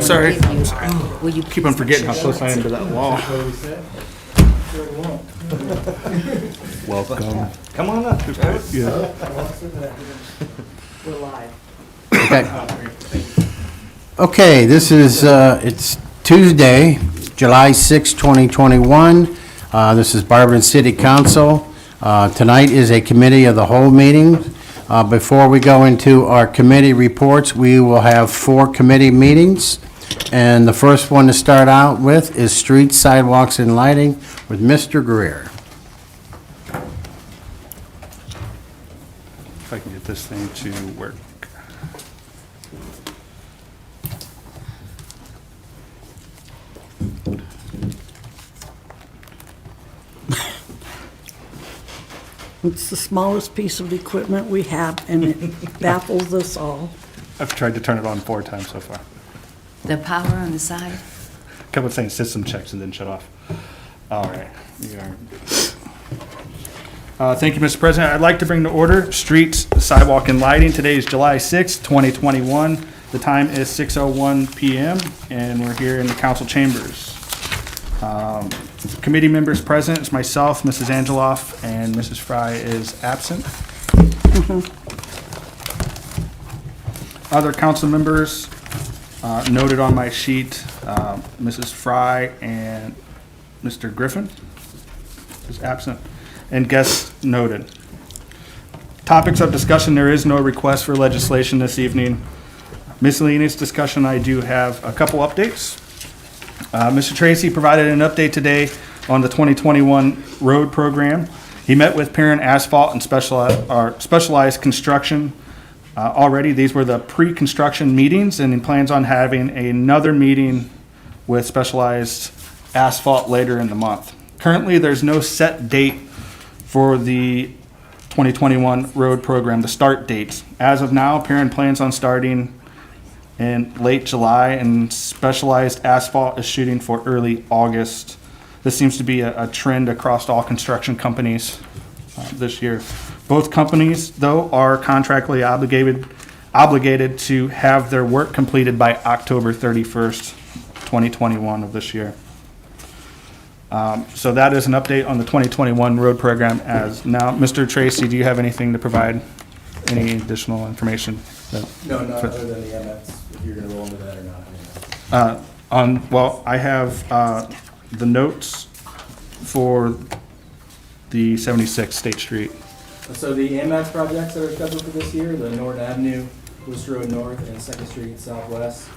Sorry. Will you Keep on forgetting how close I am to that wall. Welcome. Come on up. Yeah. We're live. Okay, this is, it's Tuesday, July 6, 2021. This is Barberton City Council. Tonight is a committee of the whole meeting. Before we go into our committee reports, we will have 4 committee meetings. And the first one to start out with is Streets, Sidewalks, and Lighting with Mr. Greer. If I can get this thing to work. It's the smallest piece of equipment we have, and it baffles us all. I've tried to turn it on 4 times so far. The power on the side? Kept on saying system checks and then shut off. All right. We are. Thank you, Mr. President. I'd like to bring to order Streets, Sidewalk, and Lighting. Today is July 6, 2021. The time is 6:01 p.m., and we're here in the council chambers. Committee members present is myself, Mrs. Angeloff, and Mrs. Fry is absent. Other council members noted on my sheet, Mrs. Fry and Mr. Griffin is absent, and guests noted. Topics of discussion: there is no request for legislation this evening. Miscellaneous discussion: I do have a couple updates. Mr. Tracy provided an update today on the 2021 road program. He met with Parent Asphalt and Specialized Construction already. These were the pre-construction meetings, and he plans on having another meeting with Specialized Asphalt later in the month. Currently, there's no set date for the 2021 road program, the start dates. As of now, Parent plans on starting in late July, and Specialized Asphalt is shooting for early August. This seems to be a trend across all construction companies this year. Both companies, though, are contractually obligated to have their work completed by October 31st, 2021 of this year. So that is an update on the 2021 road program. As now, Mr. Tracy, do you have anything to provide? Any additional information? No, not other than the MX, if you're gonna roll into that or not. Well, I have the notes for the 76 State Street. So the AMAX projects that are scheduled for this year, the Norton Avenue, Worcester Road North, and 2nd Street Southwest.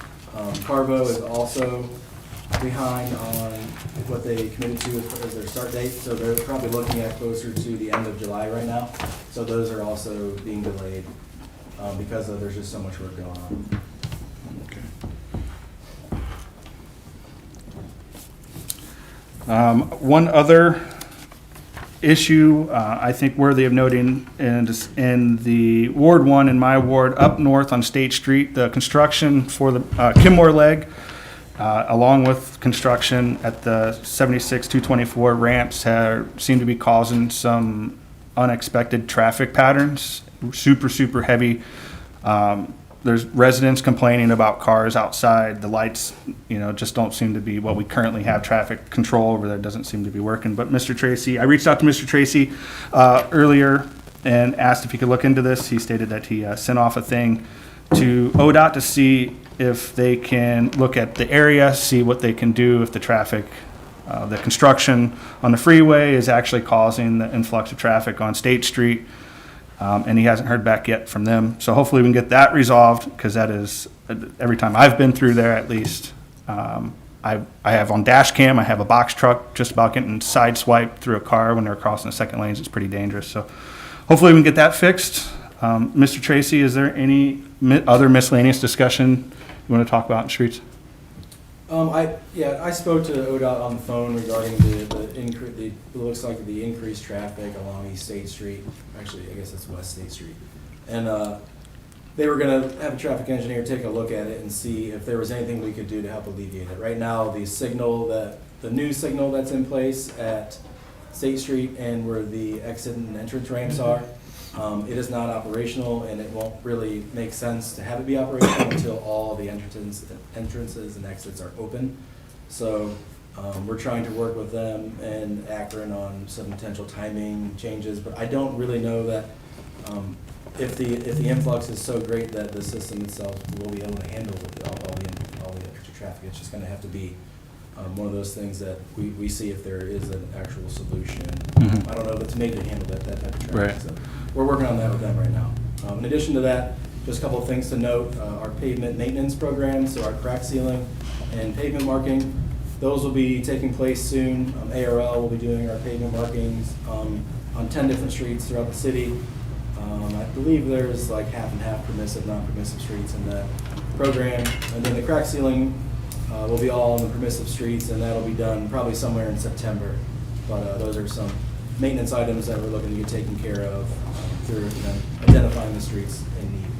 Carvo is also behind on what they committed to as their start date, so they're probably looking at closer to the end of July right now. So those are also being delayed because there's just so much work going on. One other issue I think worthy of noting in the Ward 1 in my ward up north on State Street, the construction for the Kimmore leg, along with construction at the 76-224 ramps seem to be causing some unexpected traffic patterns, super heavy. There's residents complaining about cars outside. The lights, just don't seem to be what we currently have. Traffic control over there doesn't seem to be working. But Mr. Tracy, I reached out to Mr. Tracy earlier and asked if he could look into this. He stated that he sent off a thing to ODOT to see if they can look at the area, see what they can do if the traffic, the construction on the freeway is actually causing the influx of traffic on State Street. And he hasn't heard back yet from them. So hopefully we can get that resolved, because that is, every time I've been through there at least, I have on dash cam, I have a box truck just about getting sideswiped through a car when they're crossing the second lanes. It's pretty dangerous. So hopefully we can get that fixed. Mr. Tracy, is there any other miscellaneous discussion you want to talk about in streets? I spoke to ODOT on the phone regarding it looks like the increased traffic along East State Street. Actually, I guess it's West State Street. And they were gonna have a traffic engineer take a look at it and see if there was anything we could do to help alleviate it. Right now, the new signal that's in place at State Street and where the exit and entrance ramps are, It is not operational, and it won't really make sense to have it be operational until all the entrances and exits are open. So we're trying to work with them and Akron on some potential timing changes, but I don't really know that if the influx is so great that the system itself will be able to handle all the extra traffic. It's just going to have to be one of those things that we see if there is an actual solution. I don't know if it's made to handle that type of traffic. Right. So we're working on that with them right now. In addition to that, just a couple of things to note, our pavement maintenance program, so our crack sealing and pavement marking, those will be taking place soon. ARL will be doing our pavement markings on 10 different streets throughout the city. I believe there's like half and half permissive, non-permissive streets in that program. And then the crack sealing will be all on the permissive streets, and that'll be done probably somewhere in September. But those are some maintenance items that we're looking to get taken care of through identifying the streets in need.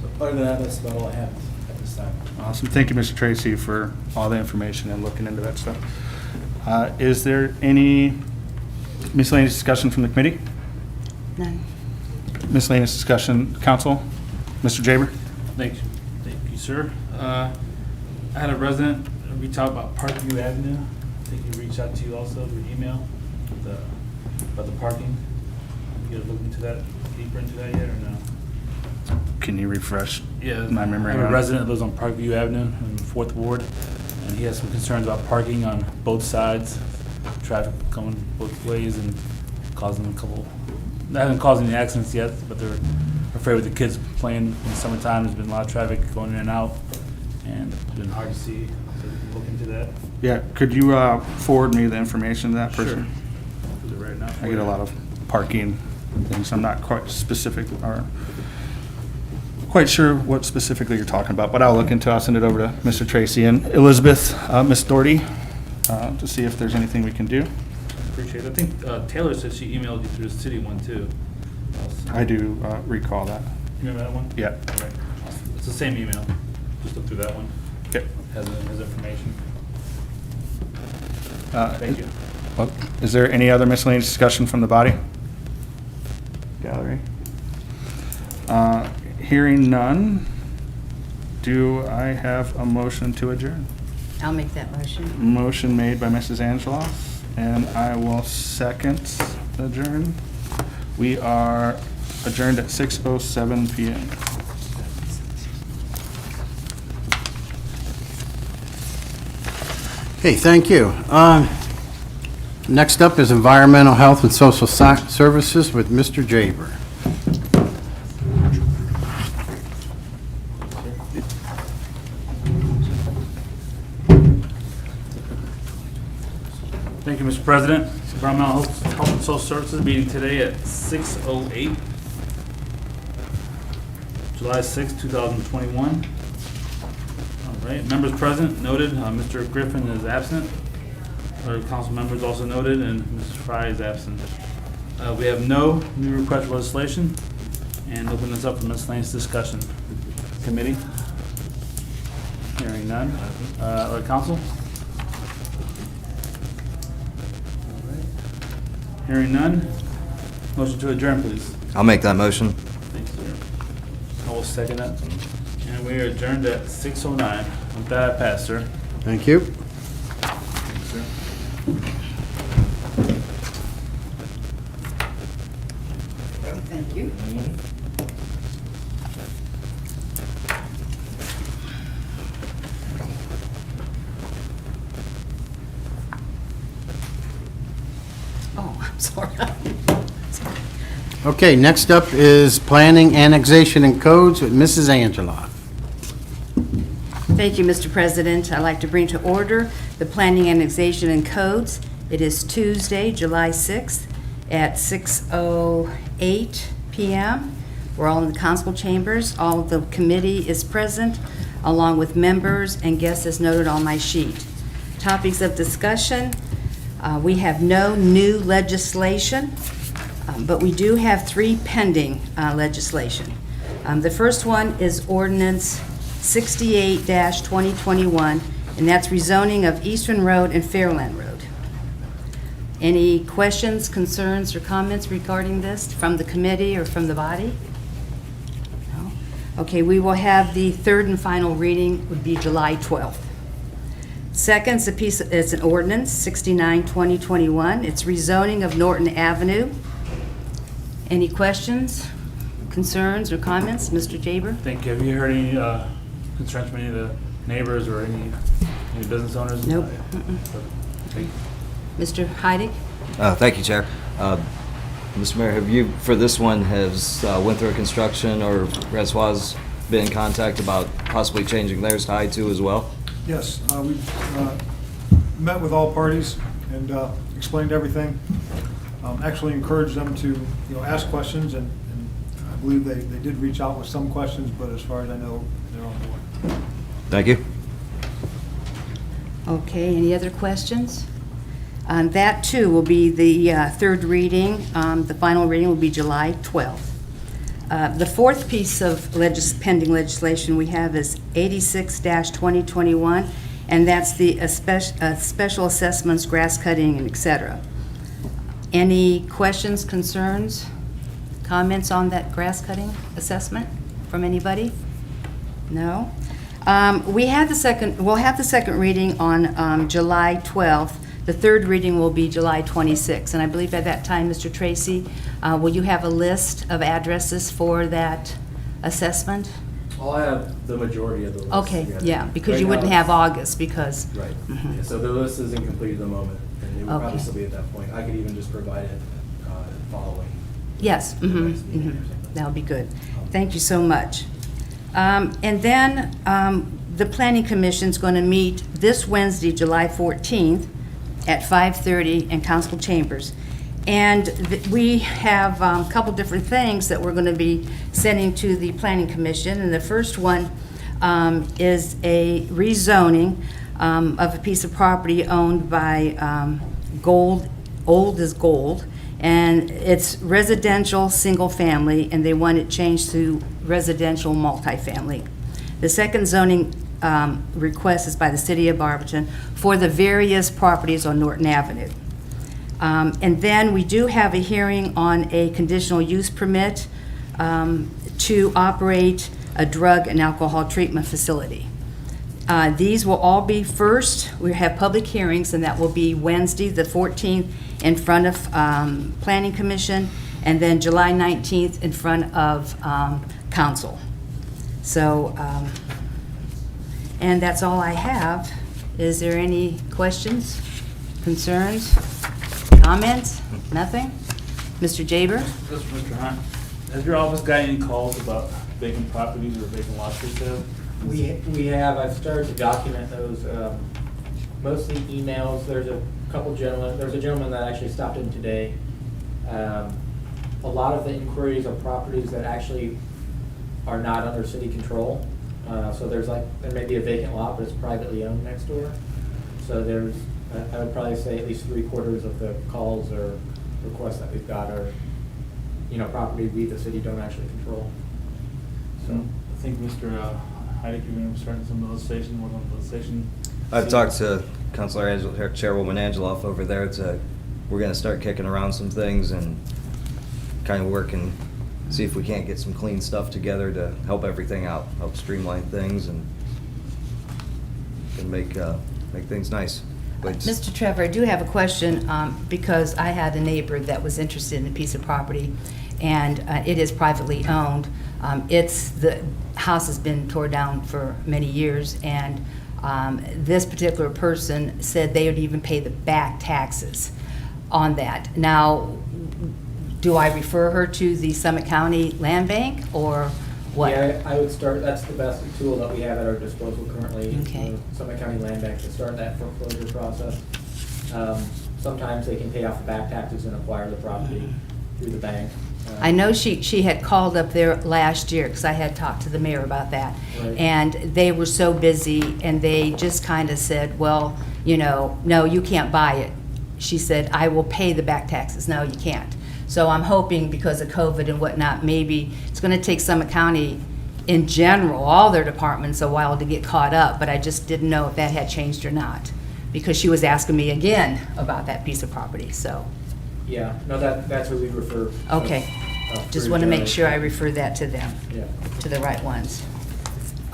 So other than that, that's about all I have at this time. Awesome. Thank you, Mr. Tracy, for all the information and looking into that stuff. Is there any miscellaneous discussion from the committee? None. Miscellaneous discussion, council? Mr. Jaber? Thank you, sir. I had a resident reach out about Parkview Avenue. I think he reached out to you also through email about the parking. You gonna look into that, deeper into that yet, or no? Can you refresh Yeah, my memory? I have a on it? resident that lives on Parkview Avenue in the 4th Ward, and he has some concerns about parking on both sides, traffic going both ways and causing a couple, they haven't caused any accidents yet, but they're afraid with the kids playing in the summertime. There's been a lot of traffic going in and out, and it's been hard to see, so we can look into that. Yeah, could you forward me the information to that person? I'll do it right now. I get a lot of parking things. I'm not quite specific or quite sure what specifically you're talking about, but I'll look into it. I'll send it over to Mr. Tracy and Elizabeth, Ms. Doherty, to see if there's anything we can do. Appreciate it. I think Taylor said she emailed you through the city one too. I do recall that. You remember that one? Yeah. Okay. It's the same email. Just look through that one. Okay. Has information. Thank you. Well, is there any other miscellaneous discussion from the body? Gallery? Hearing none, do I have a motion to adjourn? I'll make that motion. Motion made by Mrs. Angela, and I will second adjourn. We are adjourned at 6:07 PM. Okay, thank you. Next up is Environmental Health and Social Services with Mr. Jaber. Thank you, Mr. President. Environmental Health and Social Services meeting today at 6:08, July 6, 2021. All right, members present noted, Mr. Griffin is absent. Our council members also noted, and Mrs. Fry is absent. We have no new request for legislation, and open this up for miscellaneous discussion. Committee? Hearing none. Or council? Hearing none. Motion to adjourn, please. I'll make that motion. Thanks, sir. I will second that. And we are adjourned at 6:09. With that, I pass, sir. Thank you. Thanks, sir. Thank you. Oh, I'm sorry. Okay, next up is Planning, Annexation, and Codes with Mrs. Angela. Thank you, Mr. President. I'd like to bring to order the Planning, Annexation, and Codes. It is Tuesday, July 6th at 6:08 PM. We're all in the council chambers. All of the committee is present, along with members and guests as noted on my sheet. Topics of discussion, we have no new legislation, but we do have 3 pending legislation. The first one is ordinance 68-2021, and that's rezoning of Eastern Road and Fairland Road. Any questions, concerns, or comments regarding this from the committee or from the body? No? Okay, we will have the third and final reading would be July 12th. Second, it's an ordinance, 69-2021. It's rezoning of Norton Avenue. Any questions, concerns, or comments? Mr. Jaber? Thank you. Have you heard any concerns from any of the neighbors or any business owners? Nope. Okay. Mr. Heidig? Thank you, Chair. Mr. Mayor, have you, for this one, has Winthrop Construction or Resois been in contact about possibly changing theirs to I-2 as well? Yes, we've met with all parties and explained everything. Actually encouraged them to, ask questions, and I believe they did reach out with some questions, but as far as I know, they're on board. Thank you. Okay, any other questions? That too will be the third reading. The final reading will be July 12th. The fourth piece of pending legislation we have is 86-2021, and that's the special assessments, grass cutting, and et cetera. Any questions, concerns, comments on that grass cutting assessment from anybody? No? We'll have the second reading on July 12th. The third reading will be July 26th. And I believe at that time, Mr. Tracy, will you have a list of addresses for that assessment? I'll have the majority of the list. Okay, together. yeah, because Right you now wouldn't it's- have August because, Right. Mhm. Yeah, so the list isn't complete at the moment, and it will Okay. probably still be at that point. I could even just provide it following. yes, the next meeting or something. that would be good. Thank you so much. And then the Planning Commission's going to meet this Wednesday, July 14th, at 5:30 in Council Chambers. And we have a couple different things that we're going to be sending to the Planning Commission. And the first one is a rezoning of a piece of property owned by Old is Gold. And it's residential, single family, and they want it changed to residential multifamily. The second zoning request is by the City of Barberton for the various properties on Norton Avenue. And then we do have a hearing on a conditional use permit to operate a drug and alcohol treatment facility. These will all be first, we have public hearings, and that will be Wednesday, the 14th, in front of Planning Commission, and then July 19th in front of Council. So, and that's all I have. Is there any questions, concerns, comments? Nothing? Mr. Jaber? Just Mr. Hunt, has your office got any calls about vacant properties or vacant lots for sale? We have, I've started to document those, mostly emails. There's a gentleman that actually stopped in today. A lot of the inquiries are properties that actually are not under city control. So there may be a vacant lot, but it's privately owned next door. So I would probably say at least 3/4 of the calls or requests that we've got are, property we, the city, don't actually control. So I think Mr. Heidick, you're going to start some legislation, work on legislation. I've talked to Chairwoman Angeloff over there. We're going to start kicking around some things and kind of work and see if we can't get some clean stuff together to help everything out, help streamline things and make things nice. But Mr. Trevor, I do have a question, because I had a neighbor that was interested in a piece of property, and it is privately owned. The house has been torn down for many years, and this particular person said they would even pay the back taxes on that. Now, do I refer her to the Summit County Land Bank, or what? Yeah, I would start, that's the best tool that we have at our disposal currently. Okay. Summit County Land Bank to start that foreclosure process. Sometimes they can pay off the back taxes and acquire the property through the bank. I know she had called up there last year, because I had talked to the mayor about that. Right. And they were so busy, and they just kind of said, well, no, you can't buy it. She said, I will pay the back taxes. No, you can't. So I'm hoping, because of COVID and whatnot, maybe it's going to take Summit County in general, all their departments, a while to get caught up, but I just didn't know if that had changed or not. because she was asking me again about that piece of property, so, Yeah, no, that's what we refer. okay. Just through want to make the- sure I refer that to them, Yeah. to the right ones.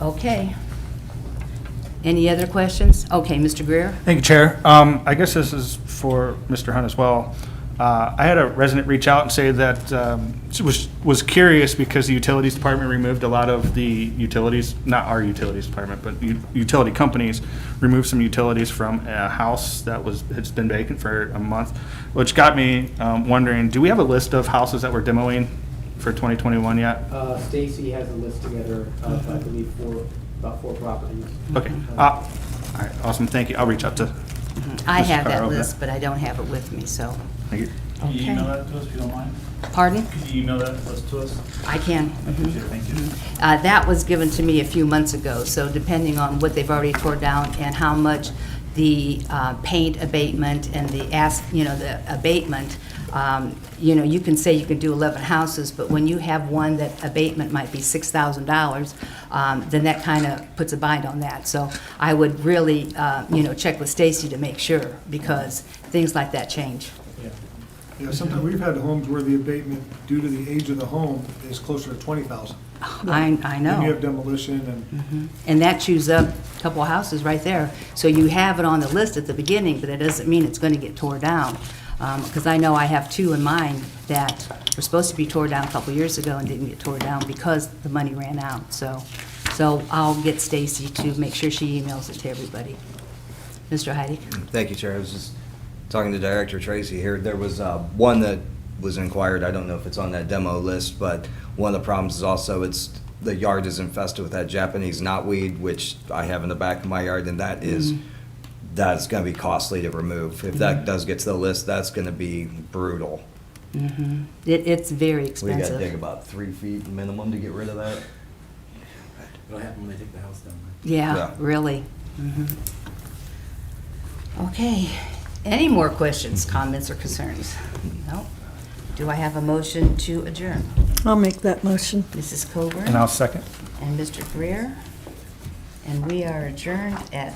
Okay. Any other questions? Okay, Mr. Greer? Thank you, Chair. I guess this is for Mr. Hunt as well. I had a resident reach out and say that she was curious because the utilities department removed a lot of the utilities, not our utilities department, but utility companies removed some utilities from a house that has been vacant for a month, which got me wondering, do we have a list of houses that we're demoing for 2021 yet? Stacy has a list together of, I believe, about 4 properties. Okay. All right, awesome, thank you. I'll reach out to I Mr. have Carr that over there. list, but I don't have it with me, so. Thank you. Can you email Okay. that to us if you don't mind? Pardon? Could you email that list to us? I can. I appreciate it, thank you. That was given to me a few months ago, so depending on what they've already tore down and how much the paint abatement and the the abatement, you can say you can do 11 houses, but when you have one that abatement might be $6,000, then that kind of puts a bind on that. So I would really, check with Stacy to make sure, because things like that change. Yeah. Yeah, sometimes we've had homes where the abatement, due to the age of the home, is closer to 20,000. I Then you have know. demolition and And that chews up a couple of houses right there. So you have it on the list at the beginning, but that doesn't mean it's going to get tore down. Because I know I have 2 in mind that were supposed to be tore down a couple years ago and didn't get tore down because the money ran out. So I'll get Stacy to make sure she emails it to everybody. Mr. Heidi? Thank you, Chair. I was just talking to Director Tracy here. There was one that was inquired. I don't know if it's on that demo list, but one of the problems is also the yard is infested with that Japanese knotweed, which I have in the back of my yard, and that's going to be costly to remove. If that does get to the list, that's going to be brutal. It's very We got to dig expensive. about 3 feet minimum to get rid of that. It'll happen when they take the house down. Yeah, Yeah. really. Okay. Any more questions, comments, or concerns? No? Do I have a motion to adjourn? I'll make that motion. Mrs. Coburn? And I'll second. And Mr. Greer. And we are adjourned at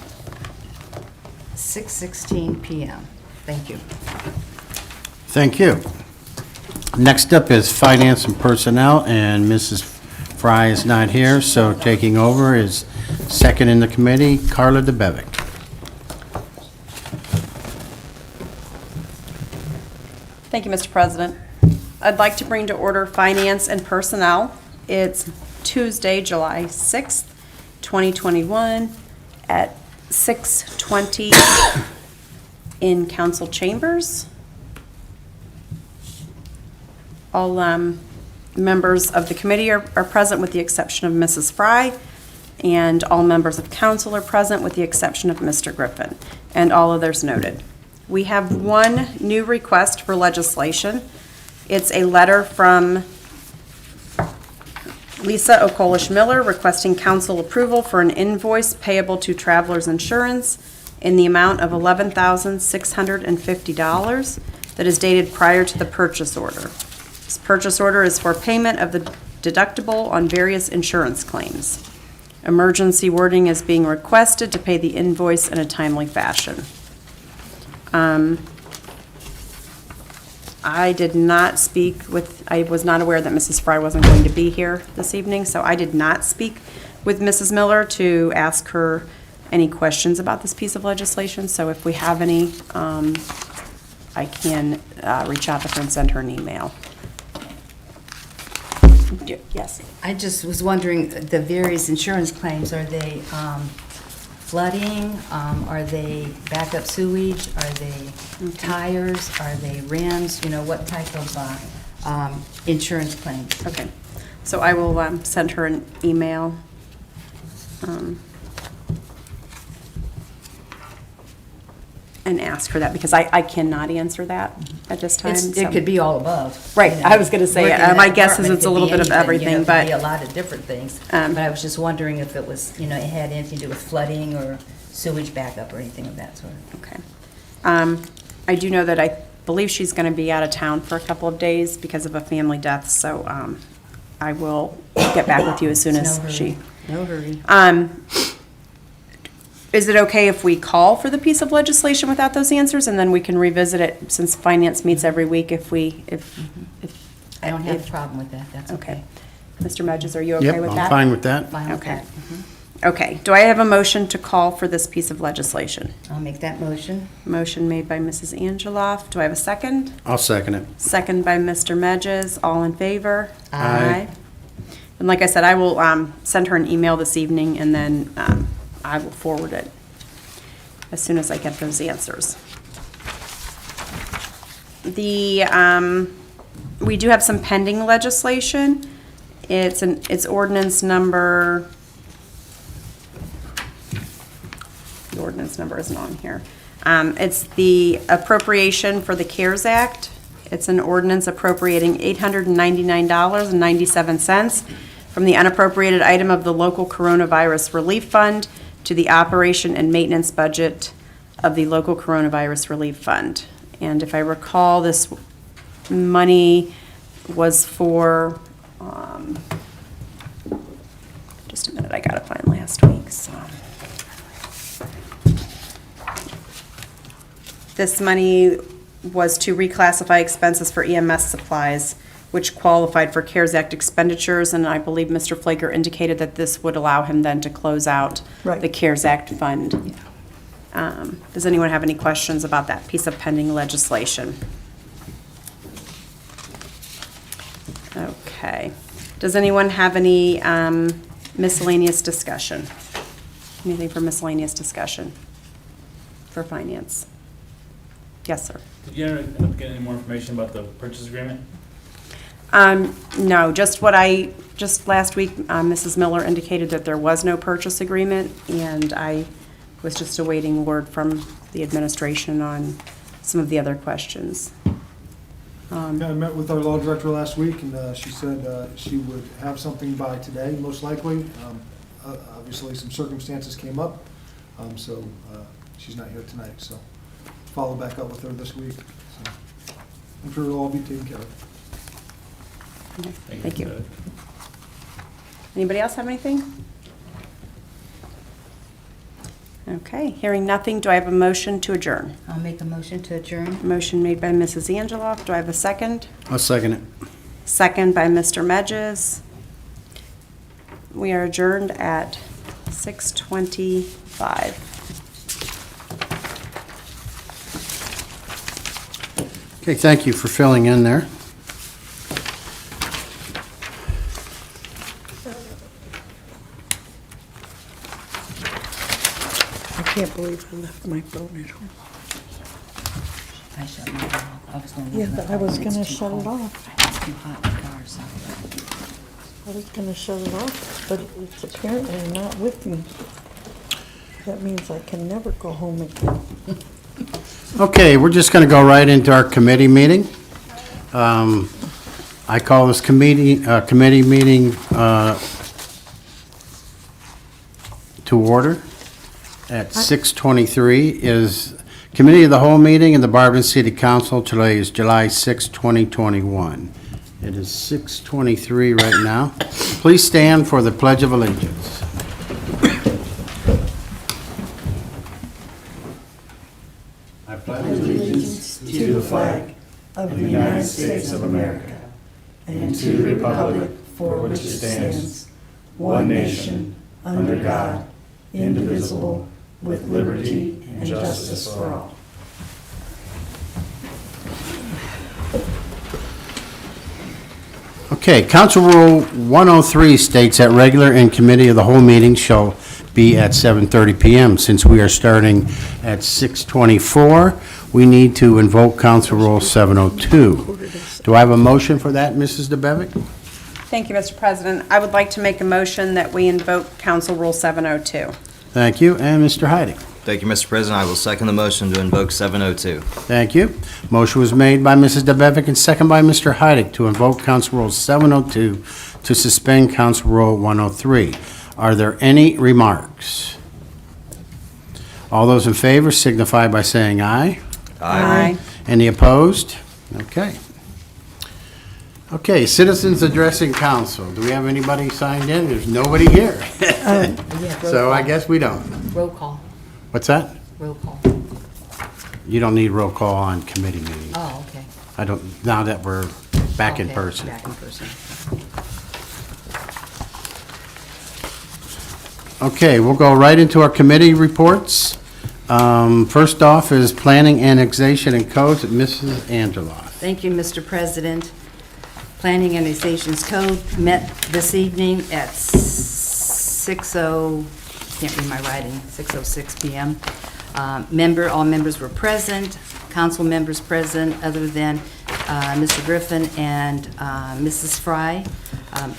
6:16 PM. Thank you. Thank you. Next up is Finance and Personnel, and Mrs. Fry is not here, so taking over is second in the committee, Carla DeBevick. Thank you, Mr. President. I'd like to bring to order Finance and Personnel. It's Tuesday, July 6th, 2021, at 6:20 in council chambers. All members of the committee are present with the exception of Mrs. Fry, and all members of council are present with the exception of Mr. Griffin, and all others noted. We have one new request for legislation. It's a letter from Lisa Okolish Miller requesting council approval for an invoice payable to Travelers Insurance in the amount of $11,650 that is dated prior to the purchase order. This purchase order is for payment of the deductible on various insurance claims. Emergency wording is being requested to pay the invoice in a timely fashion. I did not speak with, I was not aware that Mrs. Fry wasn't going to be here this evening, so I did not speak with Mrs. Miller to ask her any questions about this piece of legislation. So if we have any, I can reach out to her and send her an email. Yes. I just was wondering, the various insurance claims, are they flooding? Are they backup sewage? Are they tires? Are they rims? What type of insurance claims? Okay. So I will send her an email. And ask her that, because I cannot answer that at this time. It so- could be all above. Right, I was gonna say, Working in my that guess is department, it's a it could little be bit of anything, everything, It could be a but- lot of different things. Um, But I was just wondering if it was, it had anything to do with flooding or sewage backup or anything of that sort. Okay. I do know that I believe she's gonna be out of town for a couple of days because of a family death, so I will get back with you as soon as No hurry. she. No hurry. is it okay if we call for the piece of legislation without those answers, and then we can revisit it since finance meets every week if I don't have a problem with that, that's okay. Okay. Mr. Medges, are you okay Yep, with I'm that? fine with that. Fine with Okay. that. Mhm. Okay, do I have a motion to call for this piece of legislation? I'll make that motion. Motion made by Mrs. Angeloff. Do I have a second? I'll second it. Second by Mr. Medges. All in favor? Aye. And like I said, I will send her an email this evening, and then I will forward it as soon as I get those answers. We do have some pending legislation. It's ordinance number, the ordinance number isn't on here. It's the appropriation for the CARES Act. It's an ordinance appropriating $899.97 from the unappropriated item of the local coronavirus relief fund to the operation and maintenance budget of the local coronavirus relief fund. And if I recall, this money was for, just a minute, I gotta find last week's. This money was to reclassify expenses for EMS supplies, which qualified for CARES Act expenditures, and I believe Mr. Flaker indicated that this would allow him then to close out Right. the CARES Act fund. Does anyone have any questions about that piece of pending legislation? Okay. Does anyone have any miscellaneous discussion? Anything for miscellaneous discussion for finance? Yes, sir. Did you end up getting any more information about the purchase agreement? No, just last week, Mrs. Miller indicated that there was no purchase agreement, and I was just awaiting word from the administration on some of the other questions. Yeah, I met with our law director last week, and she said she would have something by today, most likely. Obviously, some circumstances came up, so she's not here tonight, so follow back up with her this week. So I'm sure it'll all be taken care of. Thank you. Anybody else have anything? Okay, hearing nothing, do I have a motion to adjourn? I'll make a motion to adjourn. Motion made by Mrs. Angeloff. Do I have a second? I'll second it. Second by Mr. Medges. We are adjourned at 6:25. Okay, thank you for filling in there. I can't believe I left my phone at home. I shut mine off. I was gonna Yeah, leave my but I was phone. It's gonna too shut it cold. off. It's too hot in the car, so. I was gonna shut it off, but it's apparently not with me. That means I can never go home again. Okay, we're just going to go right into our committee meeting. I call this committee meeting to order at 6:23 is Committee of the Whole meeting in the Barberton City Council. Today is July 6, 2021. It is 6:23 right now. Please stand for the Pledge of Allegiance. I pledge allegiance To the flag of the United States of America and to the republic for which it stands, one nation, under God, indivisible, with liberty and justice for all. Okay, Council Rule 103 states that regular and committee of the whole meeting shall be at 7:30 PM. Since we are starting at 6:24, we need to invoke Council Rule 702. Do I have a motion for that, Mrs. DeBevick? Thank you, Mr. President. I would like to make a motion that we invoke Council Rule 702. Thank you, and Mr. Heidi. Thank you, Mr. President. I will second the motion to invoke 702. Thank you. Motion was made by Mrs. DeBevick and second by Mr. Heidick to invoke Council Rule 702 to suspend Council Rule 103. Are there any remarks? All those in favor signify by saying aye. Any opposed? Okay. Okay, citizens addressing council. Do we have anybody signed in? There's nobody here. Yeah, roll So I call. guess we don't. Roll call. What's that? Roll call. You don't need roll call on committee meetings. Oh, okay. I don't, now that we're back in Okay, person. Back in person. Okay, we'll go right into our committee reports. First off is Planning, Annexation, and Codes, Mrs. Angeloff. Thank you, Mr. President. Planning and Annexations Code met this evening at 6:06 PM. All members were present, council members present, other than Mr. Griffin and Mrs. Fry.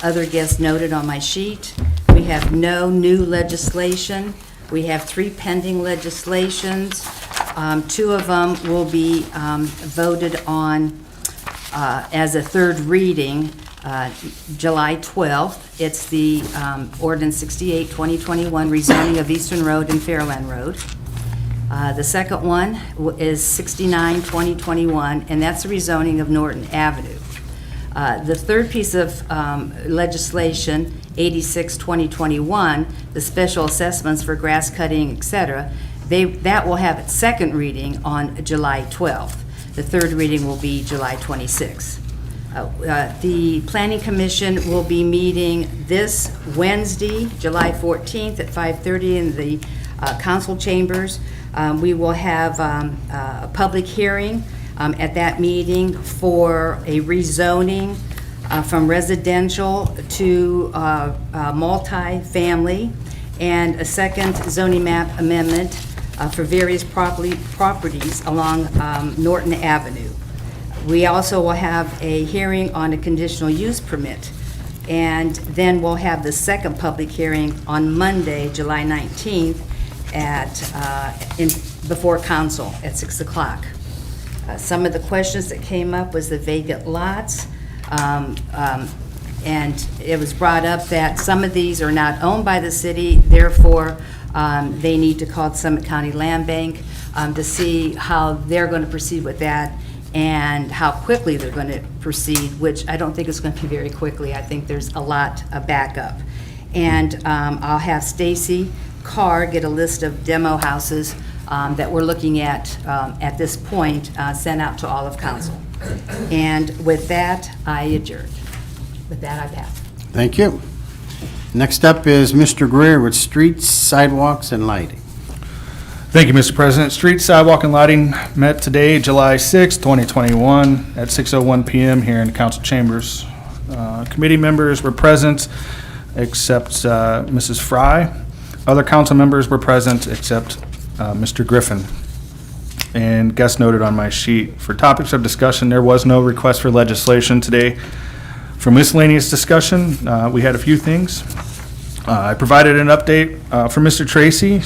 Other guests noted on my sheet. We have no new legislation. We have 3 pending legislations. 2 of them will be voted on as a third reading, July 12th. It's the ordinance 68, 2021, rezoning of Eastern Road and Fairland Road. The second one is 69, 2021, and that's the rezoning of Norton Avenue. The third piece of legislation, 86, 2021, the special assessments for grass cutting, et cetera, that will have its second reading on July 12th. The third reading will be July 26th. The Planning Commission will be meeting this Wednesday, July 14th at 5:30 in the council chambers. We will have a public hearing at that meeting for a rezoning from residential to multi-family, and a second zoning map amendment for various properties along Norton Avenue. We also will have a hearing on a conditional use permit, and then we'll have the second public hearing on Monday, July 19th before council at 6 o'clock. Some of the questions that came up was the vacant lots, and it was brought up that some of these are not owned by the city, therefore they need to call the Summit County Land Bank to see how they're going to proceed with that and how quickly they're going to proceed, which I don't think is going to be very quickly. I think there's a lot of backup. And I'll have Stacy Carr get a list of demo houses that we're looking at this point, sent out to all of council. And with that, I adjourn. With that, I pass. Thank you. Next up is Mr. Greer with Streets, Sidewalks, and Lighting. Thank you, Mr. President. Street, Sidewalk, and Lighting met today, July 6, 2021, at 6:01 PM here in the council chambers. Committee members were present, except Mrs. Fry. Other council members were present, except Mr. Griffin. And guests noted on my sheet. For topics of discussion, there was no request for legislation today. For miscellaneous discussion, we had a few things. I provided an update for Mr. Tracy.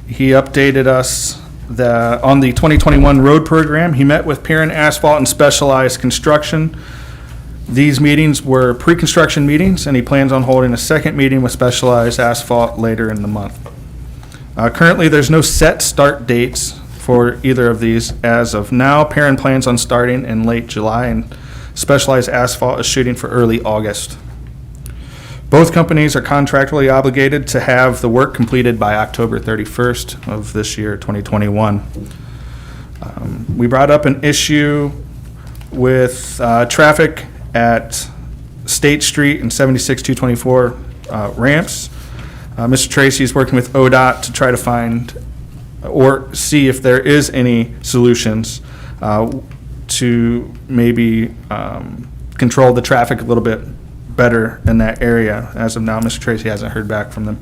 He updated us on the 2021 road program. He met with Pier and Asphalt and Specialized Construction. These meetings were pre-construction meetings, and he plans on holding a second meeting with Specialized Asphalt later in the month. Currently, there's no set start dates for either of these. As of now, Pier plans on starting in late July, and Specialized Asphalt is shooting for early August. Both companies are contractually obligated to have the work completed by October 31st of this year, 2021. We brought up an issue with traffic at State Street and 76-224 ramps. Mr. Tracy is working with ODOT to try to find or see if there is any solutions to maybe control the traffic a little bit better in that area. As of now, Mr. Tracy hasn't heard back from them.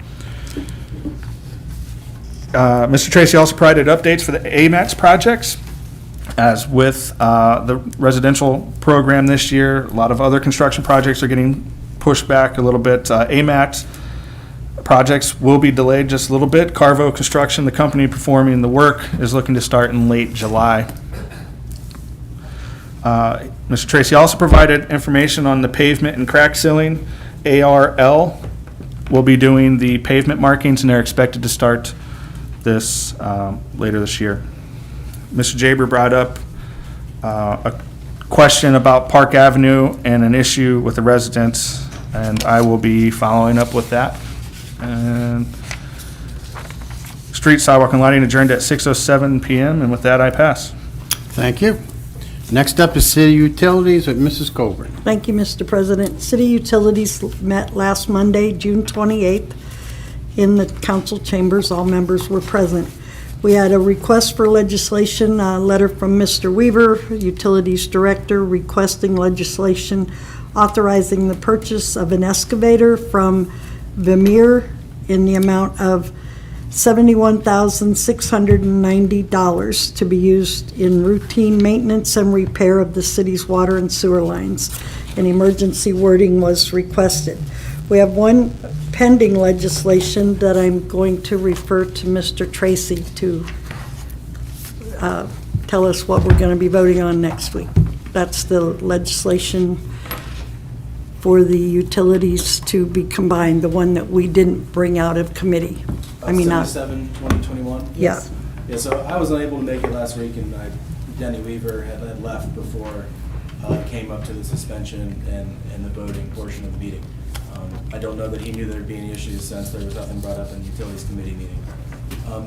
Mr. Tracy also provided updates for the AMATS projects. As with the residential program this year, a lot of other construction projects are getting pushed back a little bit. AMATS projects will be delayed just a little bit. Carvo Construction, the company performing the work, is looking to start in late July. Mr. Tracy also provided information on the pavement and crack sealing. ARL will be doing the pavement markings, and they're expected to start this later this year. Mr. Jaber brought up a question about Park Avenue and an issue with the residents, and I will be following up with that. And Mr. Street Sidewalk and Lighting adjourned at 6:07 PM, and with that, I pass. Thank you. Next up is City Utilities with Mrs. Colburn. Thank you, Mr. President. City Utilities met last Monday, June 28th, in the council chambers. All members were present. We had a request for legislation, a letter from Mr. Weaver, Utilities Director, requesting legislation authorizing the purchase of an excavator from Vermeer in the amount of $71,690 to be used in routine maintenance and repair of the city's water and sewer lines. An emergency wording was requested. We have one pending legislation that I'm going to refer to Mr. Tracy to tell us what we're going to be voting on next week. That's the legislation for the utilities to be combined, the one that we didn't bring out of committee. I mean, not, 77, 2021? yeah. Yeah, so I was unable to make it last week, and Denny Weaver had left before it came up to the suspension and the voting portion of the meeting. I don't know that he knew there'd be any issues since there was nothing brought up in the Utilities Committee meeting.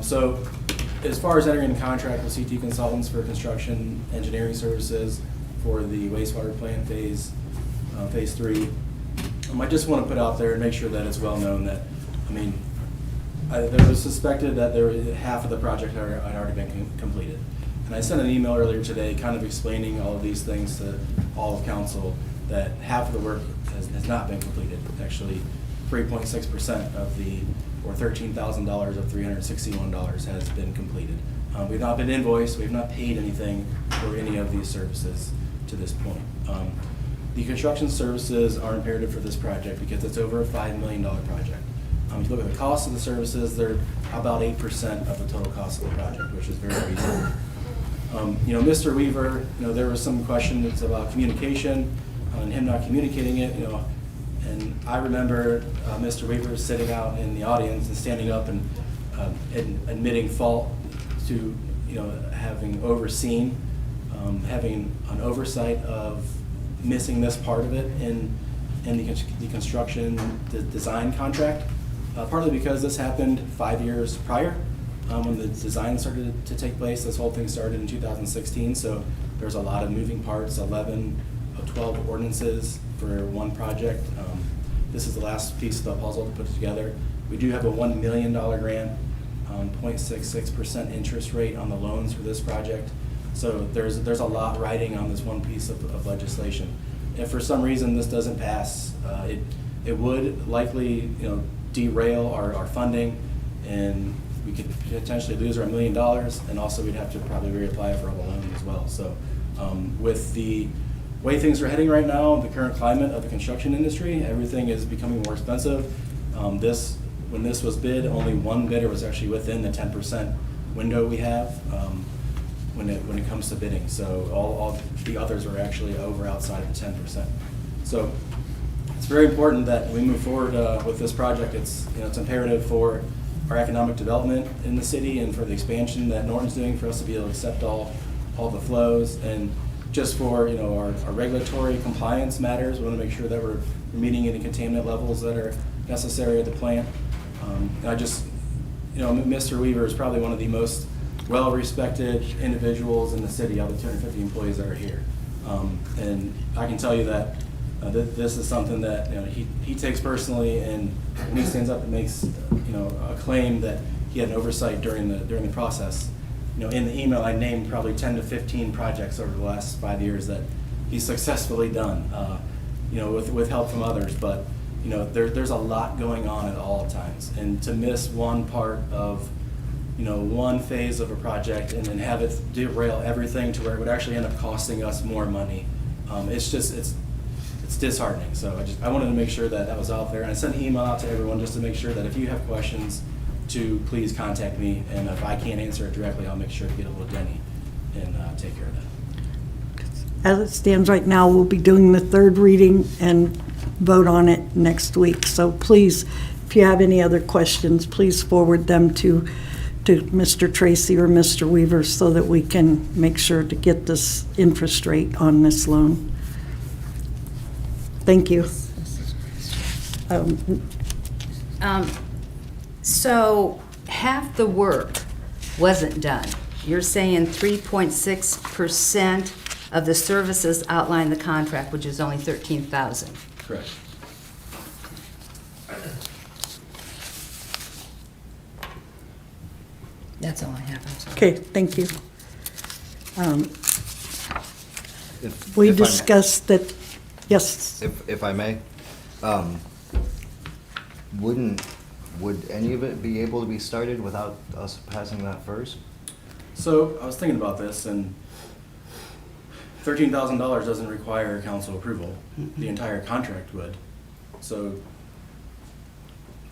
So as far as entering into contract with CT Consultants for construction engineering services for the wastewater plant phase 3, I just want to put out there and make sure that it's well known that, I mean, there was suspected that half of the project had already been completed. And I sent an email earlier today kind of explaining all of these things to all of council, that half of the work has not been completed. Actually, 3.6% of or $13,000 of $361 has been completed. We've not been invoiced, we've not paid anything for any of these services to this point. The construction services are imperative for this project because it's over a $5 million project. If you look at the cost of the services, they're about 8% of the total cost of the project, which is very reasonable. Mr. Weaver, there was some questions about communication and him not communicating it, and I remember Mr. Weaver sitting out in the audience and standing up and admitting fault to, having overseen, having an oversight of missing this part of it in the construction design contract. Partly because this happened 5 years prior, when the design started to take place. This whole thing started in 2016, so there's a lot of moving parts, 11 of 12 ordinances for one project. This is the last piece of the puzzle to put together. We do have a $1 million grant, 0.66% interest rate on the loans for this project. So there's a lot riding on this one piece of legislation. If for some reason this doesn't pass, it would likely, derail our funding, and we could potentially lose our $1 million, and also we'd have to probably reapply for a loan as well. So with the way things are heading right now, the current climate of the construction industry, everything is becoming more expensive. When this was bid, only one bidder was actually within the 10% window we have when it comes to bidding. So all the others are actually outside the 10%. So it's very important that we move forward with this project. It's imperative for our economic development in the city and for the expansion that Norton's doing for us to be able to accept all the flows, and just for our regulatory compliance matters. We want to make sure that we're meeting any contaminant levels that are necessary at the plant. Mr. Weaver is probably one of the most well-respected individuals in the city out of the 250 employees that are here, and I can tell you that. This is something that he takes personally, and when he stands up and makes a claim that he had an oversight during the process. In the email I named probably 10 to 15 projects over the last 5 years that he's successfully done, with help from others. But there's a lot going on at all times, and to miss one part of one phase of a project and then have it derail everything to where it would actually end up costing us more money, it's disheartening. So I wanted to make sure that was out there, and I sent an email out to everyone just to make sure that if you have questions, to please contact me, and if I can't answer it directly, I'll make sure to get a hold of Denny and take care of that. As it stands right now, we'll be doing the third reading and vote on it next week. So please, if you have any other questions, please forward them to Mr. Tracy or Mr. Weaver so that we can make sure to get this interest rate on this loan. Thank you. So half the work wasn't done. You're saying 3.6% of the services outlined in the contract, which is only 13,000. Correct. That's all I have, I'm sorry. Okay, thank you. If- We if I may- discussed that, yes, If I may, would any of it be able to be started without us passing that first? So I was thinking about this, and $13,000 doesn't require council approval. The entire contract would. So,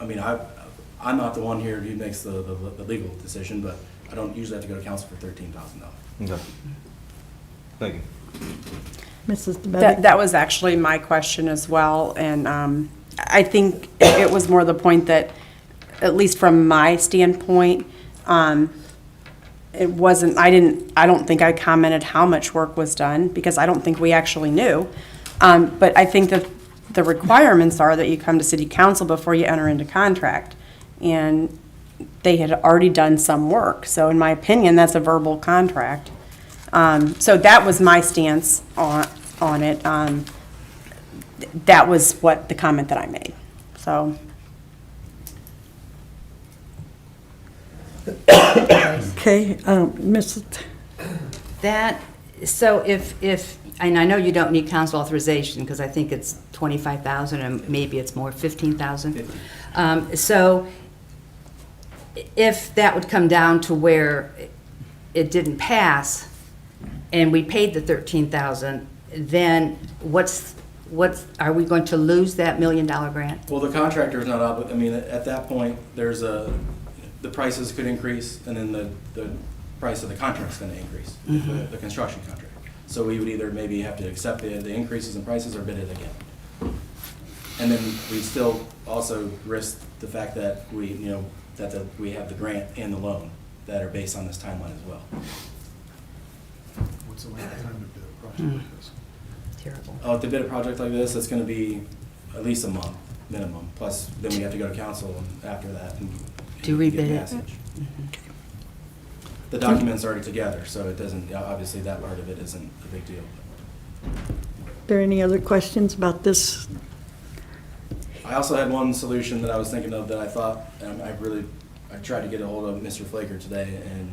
I mean, I'm not the one here who makes the legal decision, but I don't usually have to go to council for $13,000. Okay. Thank you. Mrs. DeBevick. That was actually my question as well, and I think it was more the point that, at least from my standpoint, it wasn't, I don't think I commented how much work was done, because I don't think we actually knew. But I think that the requirements are that you come to city council before you enter into contract. And they had already done some work, so in my opinion, that's a verbal contract. So that was my stance on it. That was what the comment that I made, so. Okay, Mrs., That, so if, and I know you don't need council authorization, because I think it's 25,000, and maybe it's more, 15,000. So if that would come down to where it didn't pass, and we paid the 13,000, then are we going to lose that $1 million grant? Well, the contractor is not I mean, at that point, the prices could increase, and then the price of the contract's gonna increase, the construction contract. So we would either maybe have to accept the increases in prices or bid it again. And then we still also risk the fact that we have the grant and the loan that are based on this timeline as well. What's the length of time to do a project like this? Terrible. To bid a project like this, it's gonna be at least a month, minimum. Plus, then we have to go to council after that and To get rebid it. passage. The document's already together, so it doesn't, obviously that part of it isn't a big deal. there any other questions about this? I also had one solution that I was thinking of that I thought, I tried to get a hold of Mr. Flaker today, and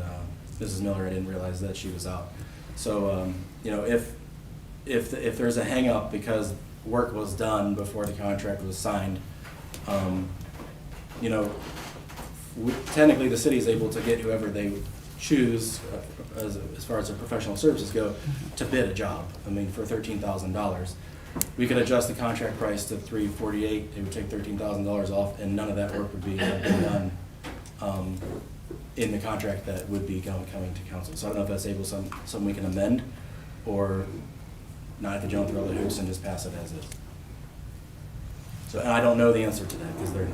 Mrs. Miller, I didn't realize that she was out. So, if there's a hang-up because work was done before the contract was signed, technically the city is able to get whoever they choose, as far as their professional services go, to bid a job. I mean, for $13,000. We could adjust the contract price to $348, it would take $13,000 off, and none of that work would be done in the contract that would be coming to council. So I don't know if that's something we can amend, or not have to jump through all the hoops and just pass it as is. So, and I don't know the answer to that, because they're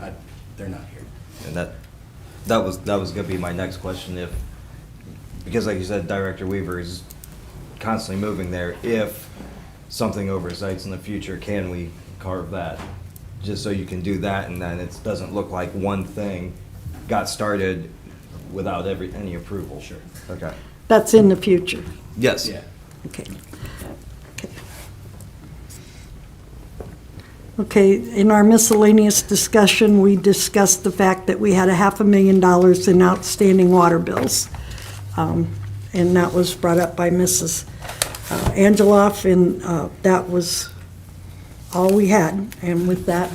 not here. And that was gonna be my next question, because like you said, Director Weaver is constantly moving there. If something oversights in the future, can we carve that? Just so you can do that, and then it doesn't look like one thing got started without any approval. Sure. Okay. That's in the future. Yes. Yeah. Okay. Okay, in our miscellaneous discussion, we discussed the fact that we had $500,000 in outstanding water bills. And that was brought up by Mrs. Angeloff, and that was all we had. And with that,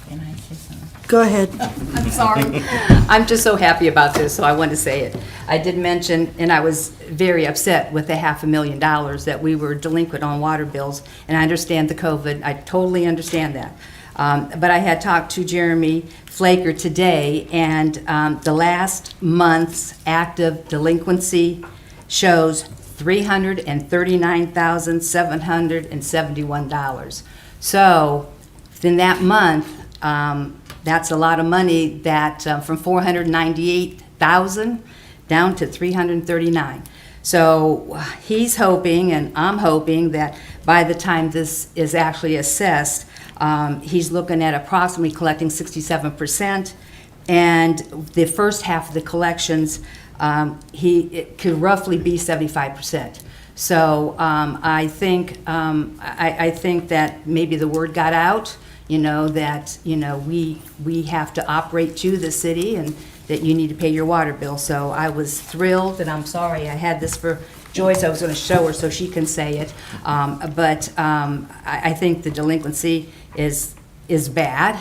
Can I say something? go ahead. I'm sorry. I'm just so happy about this, so I wanted to say it. I did mention, and I was very upset with the $500,000 that we were delinquent on water bills, and I understand the COVID, I totally understand that. But I had talked to Jeremy Flaker today, and the last month's active delinquency shows $339,771. So, in that month, that's a lot of money that, from $498,000 down to $339,000. So he's hoping, and I'm hoping, that by the time this is actually assessed, he's looking at approximately collecting 67%, And the first half of the collections, it could roughly be 75%. So I think that maybe the word got out, that, we have to operate to the city and that you need to pay your water bill. So I was thrilled, and I'm sorry I had this for Joyce. I was going to show her so she can say it. But I think the delinquency is bad,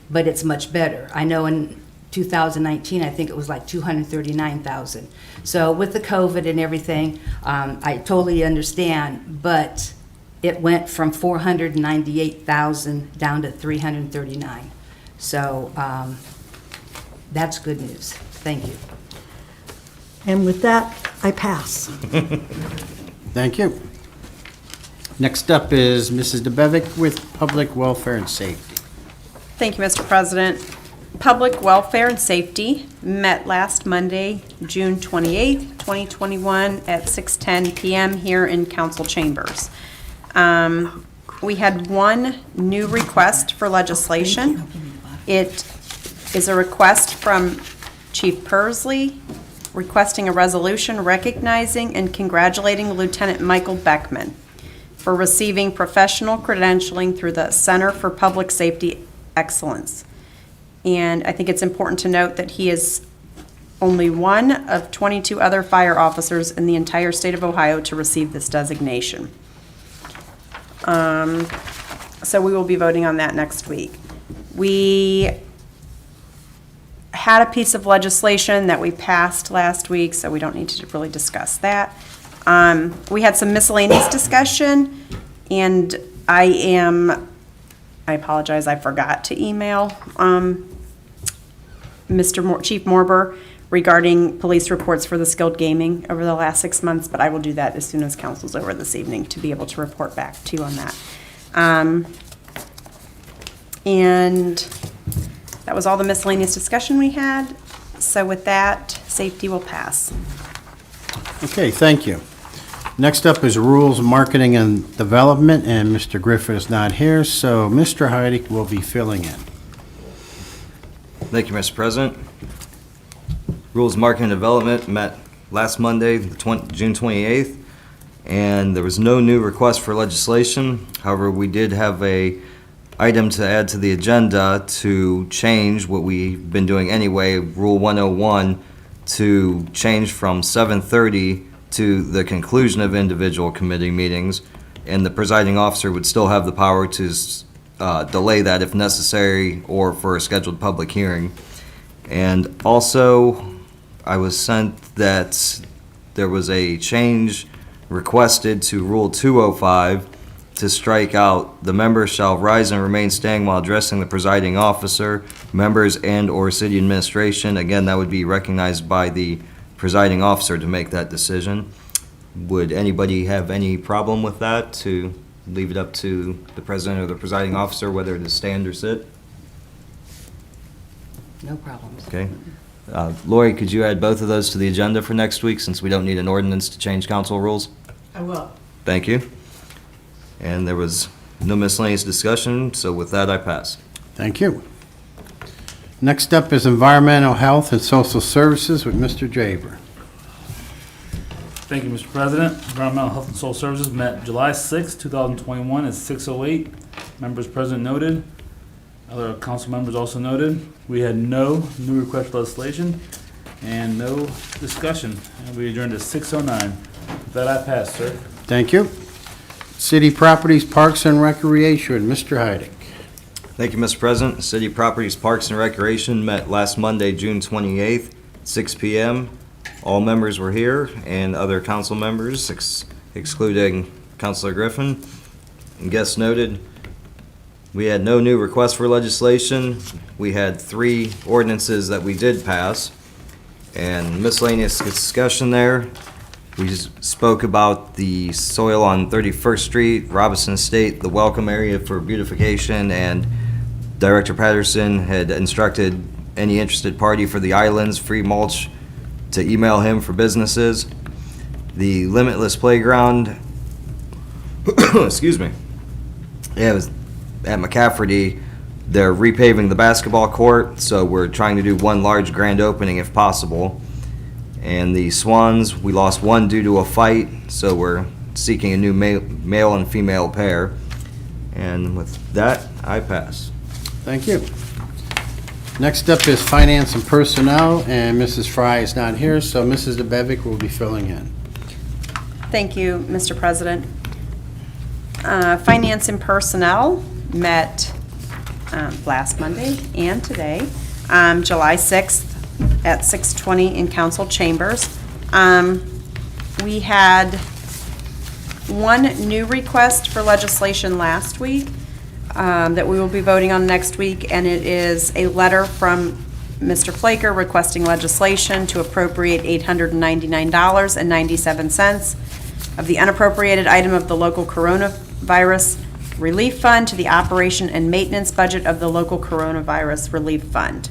but it's much better. I know in 2019, I think it was like 239,000. So with the COVID and everything, I totally understand, but it went from 498,000 down to 339. So that's good news. Thank you. And with that, I pass. Thank you. Next up is Mrs. DeBevick with Public Welfare and Safety. Thank you, Mr. President. Public Welfare and Safety met last Monday, June 28th, 2021 at 6:10 PM here in council chambers. We had one new request for legislation. It is a request from Chief Persley requesting a resolution recognizing and congratulating Lieutenant Michael Beckman for receiving professional credentialing through the Center for Public Safety Excellence. And I think it's important to note that he is only one of 22 other fire officers in the entire state of Ohio to receive this designation. So we will be voting on that next week. We had a piece of legislation that we passed last week, so we don't need to really discuss that. We had some miscellaneous discussion, and I apologize, I forgot to email Chief Morber regarding police reports for the skilled gaming over the last 6 months, but I will do that as soon as council's over this evening to be able to report back to you on that. And that was all the miscellaneous discussion we had. So with that, safety will pass. Okay, thank you. Next up is Rules, Marketing, and Development, and Mr. Griffin is not here, so Mr. Heidick will be filling in. Thank you, Mr. President. Rules Marketing and Development met last Monday, June 28th, and there was no new request for legislation. However, we did have a item to add to the agenda to change what we've been doing anyway, Rule 101, to change from 7:30 to the conclusion of individual committee meetings, and the presiding officer would still have the power to delay that if necessary or for a scheduled public hearing. And also, I was sent that there was a change requested to Rule 205 to strike out, the members shall rise and remain standing while addressing the presiding officer, members and/or city administration. Again, that would be recognized by the presiding officer to make that decision. Would anybody have any problem with that, to leave it up to the president or the presiding officer whether to stand or sit? No problems. Okay. Lori, could you add both of those to the agenda for next week, since we don't need an ordinance to change council rules? I will. Thank you. And there was no miscellaneous discussion, so with that, I pass. Thank you. Next up is Environmental Health and Social Services with Mr. Jaber. Thank you, Mr. President. Environmental Health and Social Services met July 6, 2021 at 6:08. Members present noted. Other council members also noted. We had no new request for legislation and no discussion. And we adjourned at 6:09. With that, I pass, sir. Thank you. City Properties, Parks, and Recreation, Mr. Heidick. Thank you, Mr. President. City Properties, Parks, and Recreation met last Monday, June 28th, 6 p.m. All members were here, and other council members, excluding Councilor Griffin. And guests noted. We had no new requests for legislation. We had 3 ordinances that we did pass, and miscellaneous discussion there. We spoke about the soil on 31st Street, Robinson Estate, the welcome area for beautification, and Director Patterson had instructed any interested party for the islands, free mulch, to email him for businesses. The Limitless Playground, excuse me, yeah, it was at McCafferty. They're repaving the basketball court, so we're trying to do one large grand opening if possible. And the Swans, we lost one due to a fight, so we're seeking a new male and female pair. And with that, I pass. Thank you. Next up is Finance and Personnel, and Mrs. Fry is not here, so Mrs. DeBevick will be filling in. Thank you, Mr. President. Finance and Personnel met last Monday and today, July 6th at 6:20 in council chambers. We had one new request for legislation last week that we will be voting on next week, and it is a letter from Mr. Flaker requesting legislation to appropriate $899.97 of the unappropriated item of the local coronavirus relief fund to the operation and maintenance budget of the local coronavirus relief fund.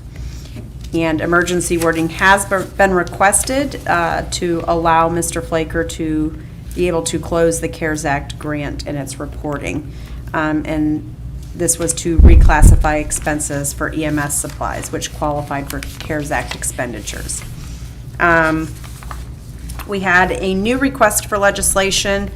And emergency wording has been requested to allow Mr. Flaker to be able to close the CARES Act grant and its reporting. And this was to reclassify expenses for EMS supplies, which qualified for CARES Act expenditures. We had a new request for legislation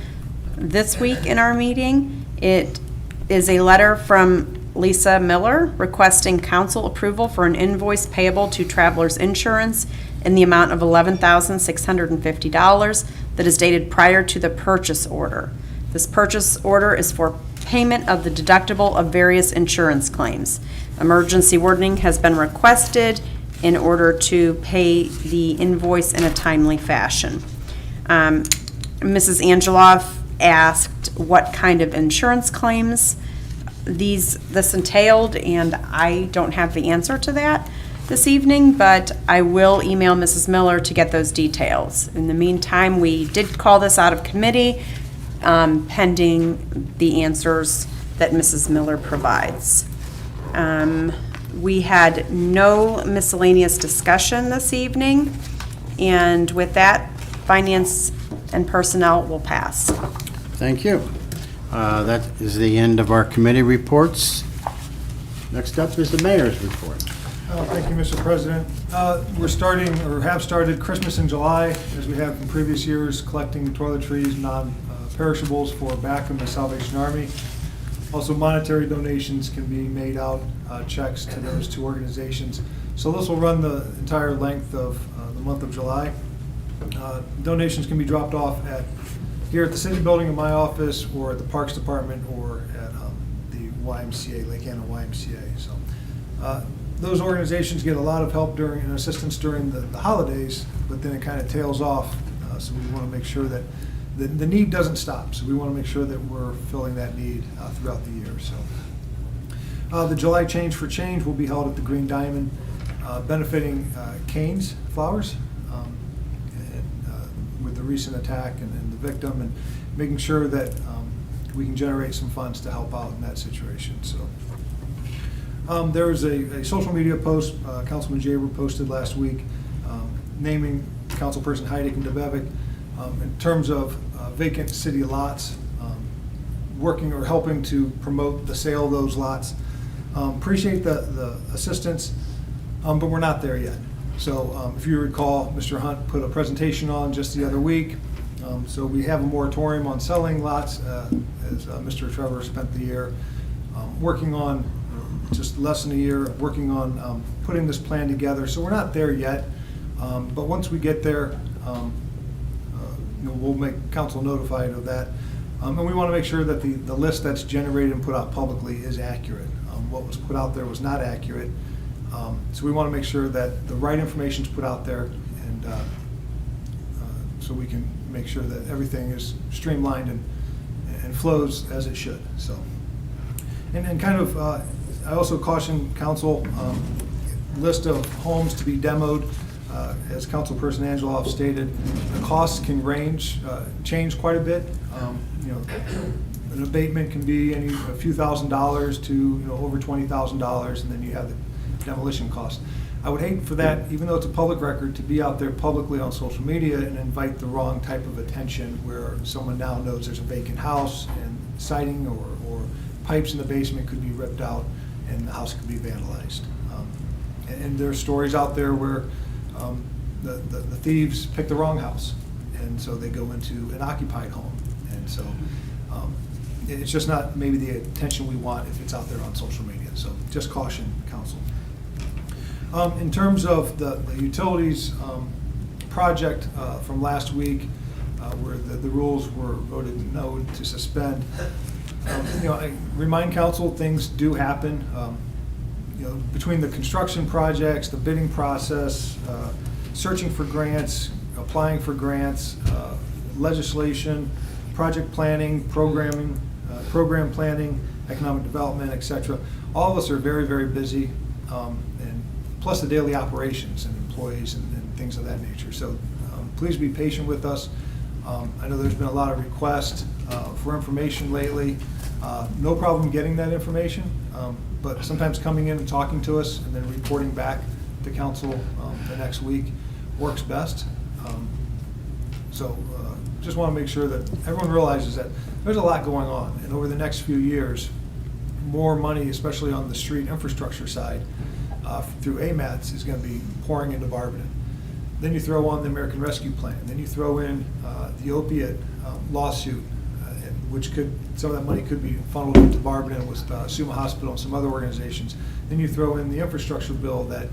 this week in our meeting. It is a letter from Lisa Miller requesting council approval for an invoice payable to Travelers Insurance in the amount of $11,650 that is dated prior to the purchase order. This purchase order is for payment of the deductible of various insurance claims. Emergency wording has been requested in order to pay the invoice in a timely fashion. Mrs. Angeloff asked what kind of insurance claims this entailed, and I don't have the answer to that this evening, but I will email Mrs. Miller to get those details. In the meantime, we did call this out of committee, pending the answers that Mrs. Miller provides. We had no miscellaneous discussion this evening, and with that, Finance and Personnel will pass. Thank you. That is the end of our committee reports. Next up is the mayor's report. Thank you, Mr. President. We're starting, or have started, Christmas in July, as we have in previous years, collecting toiletries, non-perishables for BACM and the Salvation Army. Also, monetary donations can be made out, checks to those two organizations. So this will run the entire length of the month of July. Donations can be dropped off here at the city building in my office, or at the Parks Department, or at the YMCA, Lake Anna YMCA. So those organizations get a lot of help and assistance during the holidays, but then it kind of tails off. So we want to make sure that the need doesn't stop. So we want to make sure that we're filling that need throughout the year. So the July Change for Change will be held at the Green Diamond, benefiting Canes Flowers, with the recent attack and the victim, and making sure that we can generate some funds to help out in that situation. So there was a social media post Councilman Jaber posted last week, naming Councilperson Heidick and DeBevick in terms of vacant city lots, working or helping to promote the sale of those lots. Appreciate the assistance, but we're not there yet. So if you recall, Mr. Hunt put a presentation on just the other week. So we have a moratorium on selling lots, as Mr. Trevor spent the year working on, just less than a year, working on putting this plan together. So we're not there yet, but once we get there, we'll make council notified of that. And we want to make sure that the list that's generated and put out publicly is accurate. What was put out there was not accurate. So we want to make sure that the right information is put out there, and so we can make sure that everything is streamlined and flows as it should. So, and kind of, I also caution council, list of homes to be demoed. As Councilperson Angeloff stated, the costs can change quite a bit. An abatement can be a few $1,000s to over $20,000, and then you have the demolition cost. I would hate for that, even though it's a public record, to be out there publicly on social media and invite the wrong type of attention, where someone now knows there's a vacant house and siding or pipes in the basement could be ripped out, and the house could be vandalized. And there are stories out there where the thieves pick the wrong house, and so they go into an occupied home. And so it's just not maybe the attention we want if it's out there on social media. So just caution, council. In terms of the utilities project from last week, where the rules were voted no to suspend, I remind council things do happen. Between the construction projects, the bidding process, searching for grants, applying for grants, legislation, project planning, programming, program planning, economic development, etc. All of us are very, very busy, and plus the daily operations and employees and things of that nature. So please be patient with us. I know there's been a lot of requests for information lately. No problem getting that information, but sometimes coming in and talking to us and then reporting back to council the next week works best. So just want to make sure that everyone realizes that there's a lot going on, and over the next few years, more money, especially on the street infrastructure side, through AMATs, is going to be pouring into Barberton. Then you throw on the American Rescue Plan. Then you throw in the opiate lawsuit, which some of that money could be funneled into Barberton with Suma Hospital and some other organizations. Then you throw in the infrastructure bill that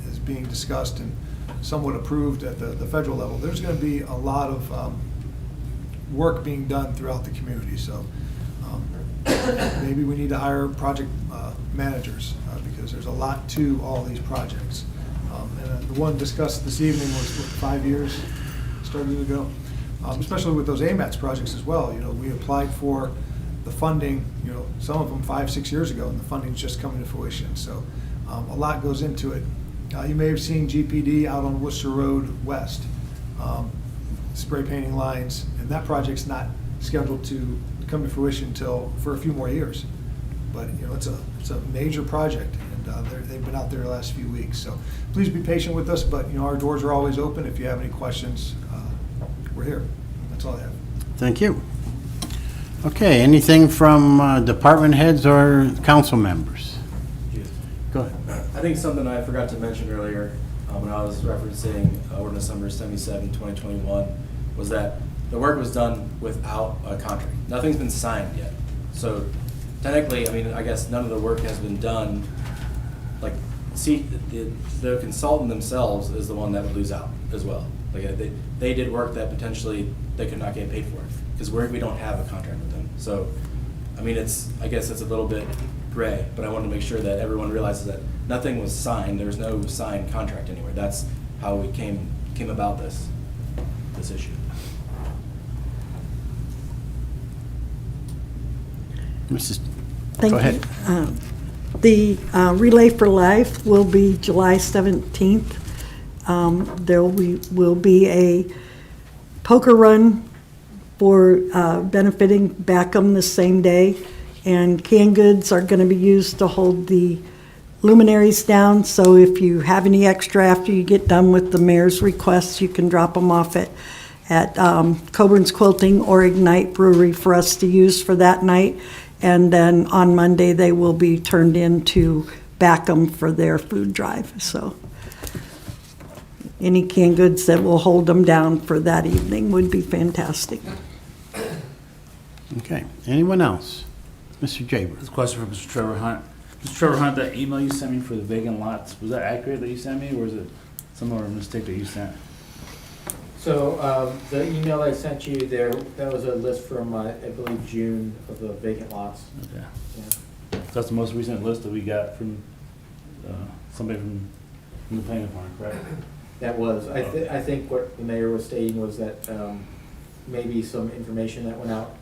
is being discussed and somewhat approved at the federal level. There's going to be a lot of work being done throughout the community. So maybe we need to hire project managers because there's a lot to all these projects. And the one discussed this evening was 5 years started ago, especially with those AMATs projects as well. We applied for the funding, some of them 5-6 years ago, and the funding's just coming to fruition. So a lot goes into it. You may have seen GPD out on Worcester Road West, spray painting lines, and that project's not scheduled to come to fruition for a few more years. But it's a major project, and they've been out there the last few weeks. So please be patient with us, but our doors are always open. If you have any questions, we're here. That's all I have. Thank you. Okay, anything from department heads or council members? Go ahead. I think something I forgot to mention earlier when I was referencing ordinance number 77, 2021, was that the work was done without a contract. Nothing's been signed yet. So technically, I guess none of the work has been done. The consultant themselves is the one that would lose out as well. They did work that potentially they could not get paid for because we don't have a contract with them. So, I guess it's a little bit gray, but I wanted to make sure that everyone realizes that nothing was signed. There was no signed contract anywhere. That's how we came about this issue. Mrs. Thank Go you. ahead. The Relay for Life will be July 17th. There will be a poker run for benefiting Backham the same day, and canned goods are going to be used to hold the luminaries down. So if you have any extra after you get done with the mayor's requests, you can drop them off at Coburn's Quilting or Ignite Brewery for us to use for that night. And then on Monday, they will be turned into Backham for their food drive. So any canned goods that will hold them down for that evening would be fantastic. Okay, anyone else? Mr. Jaber. This question for Mr. Trevor Hunt. Mr. Trevor Hunt, that email you sent me for the vacant lots, was that accurate that you sent me, or was it some other mistake that you sent? So the email I sent you there, that was a list from, I believe, June of the vacant lots. Okay. Yeah. So that's the most recent list that we got from somebody from the planning department, correct? That was, I think what the mayor was stating was that maybe some information that went out,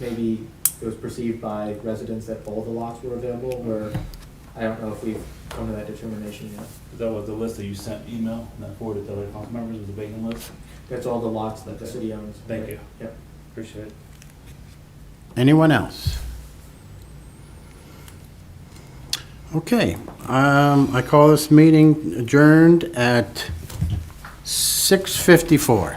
maybe it was perceived by residents that all the lots were available, where I don't know if we've come to that determination yet. That was the list that you sent email and that forwarded to other council members, was the vacant list? That's all the lots that the city owns. Thank you. Yep. Appreciate it. Anyone else? Okay, I call this meeting adjourned at 6:54.